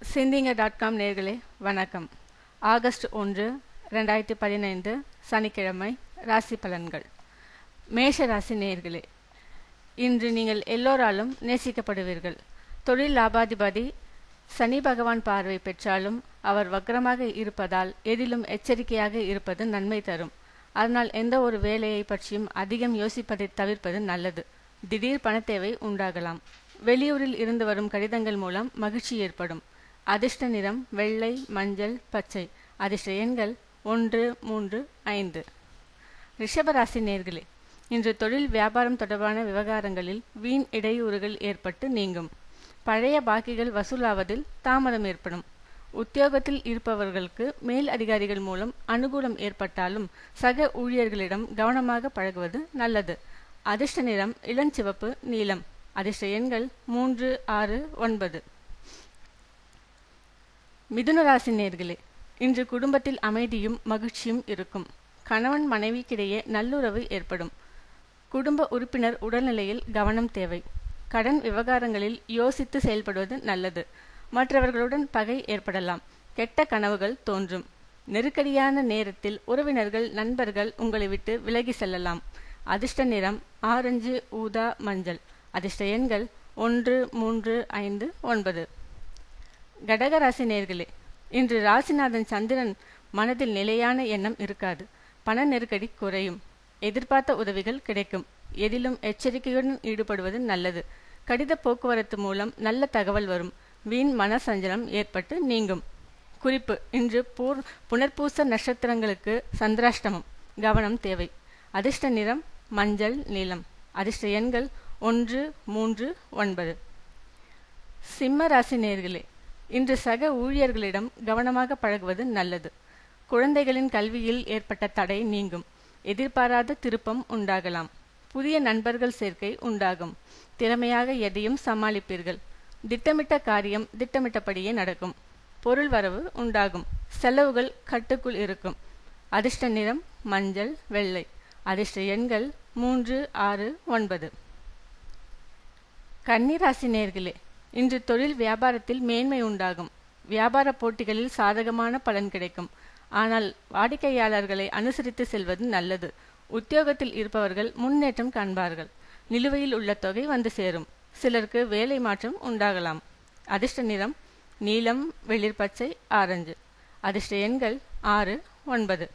சிந்திங்க.com நேயர்களே வணக்கம். ஆகஸ்ட் 1, 2015 சனிக்கிழமை. ராசி பலன்கள். மேஷ ராசி நேயர்களே, இன்று நீங்கள் எல்லோராலும் நேசிக்கப்படுவீர்கள். தொழில் லாபாதிபதி சனி பகவான் பார்வை பெற்றாலும் அவர் வக்ரமாக இருப்பதால் எதிலும் எச்சரிக்கையாக இருப்பது நன்மை தரும். அதனால் எந்த ஒரு வேலையை பற்றியும் அதிகம் யோசிப்பதை தவிர்ப்பது நல்லது. திடீர் பணத்தேவை உண்டாகலாம். வெளியூரில் இருந்து வரும் கடிதங்கள் மூலம் மகிழ்ச்சி ஏற்படும். அதிர்ஷ்ட நிறம் வெள்ளை, மஞ்சள், பச்சை. அதிர்ஷ்ட எண்கள் 1, 3, 5. ரிஷபராசி நேயர்களே, இன்று தொழில் வியாபாரம் தொடர்பான விவகாரங்களில் வீண் இடையூறுகள் ஏற்பட்டு நீங்கும். பழைய பாக்கிகள் வசூலாவதில் தாமதம் ஏற்படும். உத்தியோகத்தில் இருப்பவர்களுக்கு மேல் அதிகாரிகள் மூலம் அனுகூலம் ஏற்பட்டாலும் சக ஊழியர்களிடம் கவனமாக பழகுவது நல்லது. அதிர்ஷ்ட நிறம் இளஞ்சிவப்பு, நீலம். அதிர்ஷ்ட எண்கள் 3, 6, 9. மிதுன ராசி நேயர்களே, இன்று குடும்பத்தில் அமைதியும் மகிழ்ச்சியும் இருக்கும். கணவன் மனைவிக்கிடையே நல்லுறவு ஏற்படும். குடும்ப உறுப்பினர் உடல்நிலையில் கவனம் தேவை. கடன் விவகாரங்களில் யோசித்து செயல்படுவது நல்லது. மற்றவர்களுடன் பகை ஏற்படலாம். கெட்ட கனவுகள் தோன்றும். நெருக்கடியான நேரத்தில் உறவினர்கள், நண்பர்கள் உங்களை விட்டு விலகி செல்லலாம். அதிர்ஷ்ட நிறம் ஆரஞ்சு, ஊதா, மஞ்சள். அதிர்ஷ்ட எண்கள் 1, 3, 5, 9. கடகராசி நேயர்களே, இன்று ராசிநாதன் சந்திரன் மனதில் நிலையான எண்ணம் இருக்காது. பண நெருக்கடி குறையும். எதிர்பார்த்த உதவிகள் கிடைக்கும். எதிலும் எச்சரிக்கையுடன் ஈடுபடுவது நல்லது. கடித போக்குவரத்து மூலம் நல்ல தகவல் வரும். வீண் மன சஞ்சலம் ஏற்பட்டு நீங்கும். குறிப்பு: இன்று புனர்பூச நட்சத்திரங்களுக்கு சந்திராஷ்டமம். கவனம் தேவை. அதிர்ஷ்ட நிறம் மஞ்சள், நீலம். அதிர்ஷ்ட எண்கள் 1, 3, 9. சிம்ம ராசி நேயர்களே, இன்று சக ஊழியர்களிடம் கவனமாக பழகுவது நல்லது. குழந்தைகளின் கல்வியில் ஏற்பட்ட தடை நீங்கும். எதிர்பாராத திருப்பம் உண்டாகலாம். புதிய நண்பர்கள் சேர்க்கை உண்டாகும். திறமையாக எதையும் சமாளிப்பீர்கள். திட்டமிட்ட காரியம் திட்டமிட்டபடியே நடக்கும். பொருள் வரவு உண்டாகும். செலவுகள் கட்டுக்குள் இருக்கும். அதிர்ஷ்ட நிறம் மஞ்சள், வெள்ளை. அதிர்ஷ்ட எண்கள் 3, 6, 9. கன்னிராசி நேயர்களே, இன்று தொழில் வியாபாரத்தில் மேன்மை உண்டாகும். வியாபார போட்டிகளில் சாதகமான பலன் கிடைக்கும். ஆனால் வாடிக்கையாளர்களை அனுசரித்து செல்வது நல்லது. உத்தியோகத்தில் இருப்பவர்கள் முன்னேற்றம் காண்பார்கள். நிலுவையில் உள்ள தொகை வந்து சேரும். சிலருக்கு வேலை மாற்றம் உண்டாகலாம். அதிர்ஷ்ட நிறம் நீலம், வெளிர் பச்சை, ஆரஞ்சு. அதிர்ஷ்ட எண்கள் 6, 9.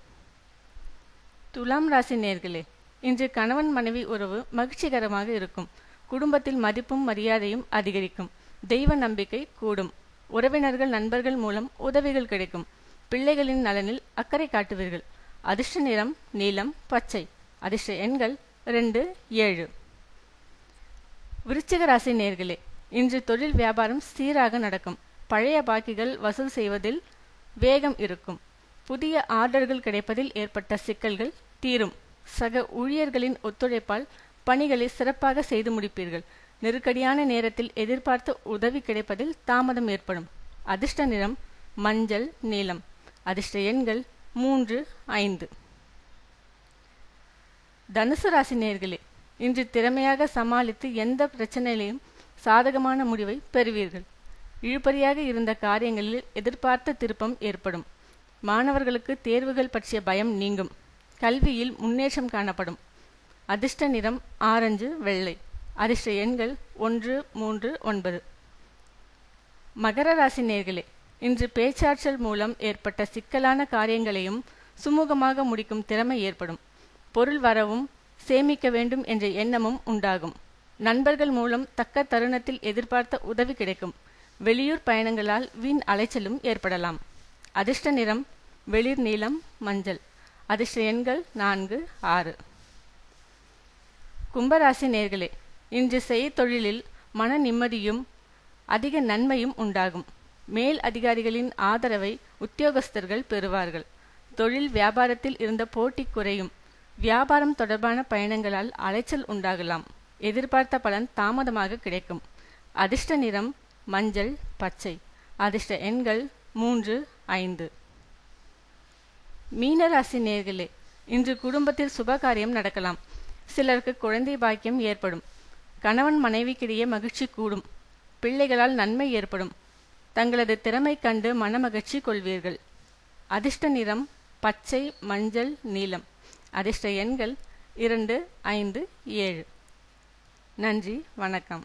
துலாம் ராசி நேயர்களே, இன்று கணவன் மனைவி உறவு மகிழ்ச்சிகரமாக இருக்கும். குடும்பத்தில் மதிப்பும் மரியாதையும் அதிகரிக்கும். தெய்வ நம்பிக்கை கூடும். உறவினர்கள், நண்பர்கள் மூலம் உதவிகள் கிடைக்கும். பிள்ளைகளின் நலனில் அக்கறை காட்டுவீர்கள். அதிர்ஷ்ட நிறம் நீலம், பச்சை. அதிர்ஷ்ட எண்கள் 2, 7. விருச்சிக ராசி நேயர்களே, இன்று தொழில் வியாபாரம் சீராக நடக்கும். பழைய பாக்கிகள் வசூல் செய்வதில் வேகம் இருக்கும். புதிய ஆர்டர்கள் கிடைப்பதில் ஏற்பட்ட சிக்கல்கள் தீரும். சக ஊழியர்களின் ஒத்துழைப்பால் பணிகளை சிறப்பாக செய்து முடிப்பீர்கள். நெருக்கடியான நேரத்தில் எதிர்பார்த்த உதவி கிடைப்பதில் தாமதம் ஏற்படும். அதிர்ஷ்ட நிறம் மஞ்சள், நீலம். அதிர்ஷ்ட எண்கள் 3, 5. தனுசு ராசி நேயர்களே, இன்று திறமையாக சமாளித்து எந்த பிரச்சனையிலையும் சாதகமான முடிவை பெறுவீர்கள். இழுபறியாக இருந்த காரியங்களில் எதிர்பார்த்த திருப்பம் ஏற்படும். மாணவர்களுக்கு தேர்வுகள் பற்றிய பயம் நீங்கும். கல்வியில் முன்னேற்றம் காணப்படும். அதிர்ஷ்ட நிறம் ஆரஞ்சு, வெள்ளை. அதிர்ஷ்ட எண்கள் 1, 3, 9. மகர ராசி நேயர்களே, இன்று பேச்சாற்றல் மூலம் ஏற்பட்ட சிக்கலான காரியங்களையும் சுமூகமாக முடிக்கும் திறமை ஏற்படும். பொருள் வரவும் சேமிக்க வேண்டும் என்ற எண்ணமும் உண்டாகும். நண்பர்கள் மூலம் தக்க தருணத்தில் எதிர்பார்த்த உதவி கிடைக்கும். வெளியூர் பயணங்களால் வீண் அலைச்சலும் ஏற்படலாம். அதிர்ஷ்ட நிறம் வெளிர் நீலம், மஞ்சள். அதிர்ஷ்ட எண்கள் 4, 6. கும்பராசி நேயர்களே, இன்று செய்தொழிலில் மன நிம்மதியும் அதிக நன்மையும் உண்டாகும். மேல் அதிகாரிகளின் ஆதரவை உத்தியோகஸ்தர்கள் பெறுவார்கள். தொழில் வியாபாரத்தில் இருந்த போட்டி குறையும். வியாபாரம் தொடர்பான பயணங்களால் அலைச்சல் உண்டாகலாம். எதிர்பார்த்த பலன் தாமதமாக கிடைக்கும். அதிர்ஷ்ட நிறம் மஞ்சள், பச்சை. அதிர்ஷ்ட எண்கள் 3, 5. மீனராசி நேயர்களே, இன்று குடும்பத்தில் சுபகாரியம் நடக்கலாம். சிலருக்கு குழந்தை பாக்கியம் ஏற்படும். கணவன் மனைவிக்கிடையே மகிழ்ச்சி கூடும். பிள்ளைகளால் நன்மை ஏற்படும். தங்களது திறமை கண்டு மனமகிழ்ச்சி கொள்வீர்கள். அதிர்ஷ்ட நிறம் பச்சை, மஞ்சள், நீலம். அதிர்ஷ்ட எண்கள் 2, 5, 7. நன்றி, வணக்கம்.